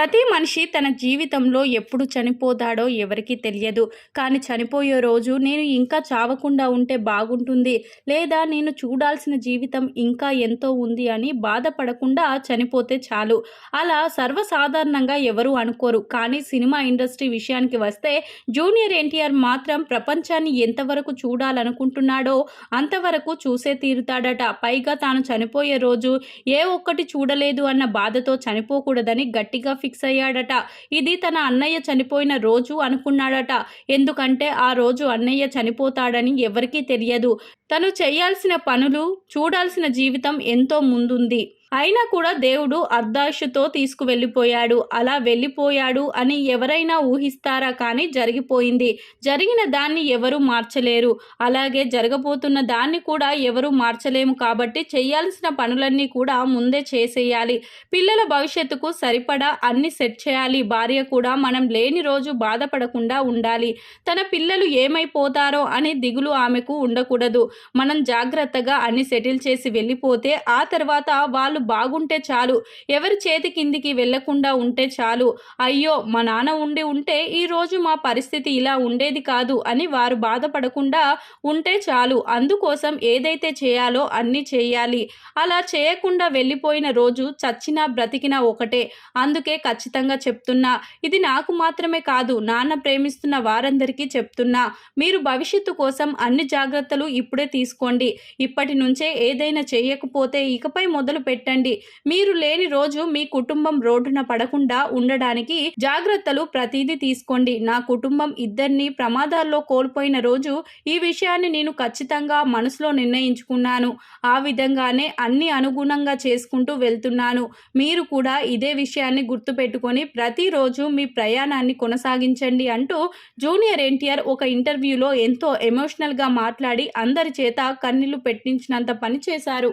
ప్రతి మనిషి తన జీవితంలో ఎప్పుడు చనిపోతాడో ఎవరికీ తెలియదు. కానీ చనిపోయే రోజు నేను ఇంకా చావకుండా ఉంటే బాగుంటుంది, లేదా నేను చూడాల్సిన జీవితం ఇంకా ఎంతో ఉంది అని బాధపడకుండా చనిపోతే చాలు. అలా సర్వసాధారణంగా ఎవరు అనుకోరు. కానీ సినిమా ఇండస్ట్రీ విషయానికి వస్తే జూనియర్ ఎన్టీఆర్ మాత్రం ప్రపంచాన్ని ఎంతవరకు చూడాలనుకుంటున్నాడో అంతవరకు చూసే తీరుతాడట. పైగా తాను చనిపోయే రోజు ఏ ఒక్కటి చూడలేదు అన్న బాధతో చనిపోకూడదని గట్టిగా ఫిక్స్ అయ్యాడట. ఇది తన అన్నయ్య చనిపోయిన రోజు అనుకున్నాడట. ఎందుకంటే ఆ రోజు అన్నయ్య చనిపోతాడని ఎవరికీ తెలియదు. తను చేయాల్సిన పనులు, చూడాల్సిన జీవితం ఎంతో ముందుంది. అయినా కూడా దేవుడు అర్ధాయుషుతో తీసుకువెళ్ళిపోయాడు. అలా వెళ్ళిపోయాడు అని ఎవరైనా ఊహిస్తారా? కానీ జరిగిపోయింది. జరిగిన దాన్ని ఎవరూ మార్చలేరు. అలాగే జరగబోతున్న దాన్ని కూడా ఎవరూ మార్చలేము. కాబట్టి చేయాల్సిన పనులన్నీ కూడా ముందే చేసేయాలి. పిల్లల భవిష్యత్తుకు సరిపడా అన్ని సెట్ చేయాలి. భార్య కూడా మనం లేని రోజు బాధపడకుండా ఉండాలి. తన పిల్లలు ఏమైపోతారో అని దిగులు ఆమెకు ఉండకూడదు. మనం జాగ్రత్తగా అన్ని సెటిల్ చేసి వెళ్ళిపోతే ఆ తర్వాత వాళ్ళు బాగుంటే చాలు. ఎవరి చేతి కిందికి వెళ్లకుండా ఉంటే చాలు. అయ్యో మా నాన్న ఉంటే ఈ రోజు మా పరిస్థితి ఇలా ఉండేది కాదు అని వారు బాధపడకుండా ఉంటే చాలు. అందుకోసం ఏదైతే చేయాలో అన్నీ చేయాలి. అలా చేయకుండా వెళ్ళిపోయిన రోజు చచ్చినా బ్రతికినా ఒకటే. అందుకే ఖచ్చితంగా చెప్తున్నా, ఇది నాకు మాత్రమే కాదు, నాన్న ప్రేమిస్తున్న వారందరికీ చెప్తున్నా. మీరు భవిష్యత్తు కోసం అన్ని జాగ్రత్తలు ఇప్పుడే తీసుకోండి. ఇప్పటి నుంచే ఏదైనా చేయకపోతే ఇకపై మొదలు పెట్టండి. మీరు లేని రోజు మీ కుటుంబం రోడ్డున పడకుండా ఉండడానికి జాగ్రత్తలు ప్రతిదీ తీసుకోండి. నా కుటుంబం ఇద్దరిని ప్రమాదాల్లో కోల్పోయిన రోజు ఈ విషయాన్ని నేను ఖచ్చితంగా మనసులో నిర్ణయించుకున్నాను. ఆ విధంగానే అన్ని అనుగుణంగా చేసుకుంటూ వెళ్తున్నాను. మీరు కూడా ఇదే విషయాన్ని గుర్తుపెట్టుకొని ప్రతిరోజు మీ ప్రయాణాన్ని కొనసాగించండి అంటూ జూనియర్ ఎన్టీఆర్ ఒక ఇంటర్వ్యూలో ఎంతో ఎమోషనల్గా మాట్లాడి అందరి చేత కన్నీళ్లు పెట్టించినంత పని చేశారు.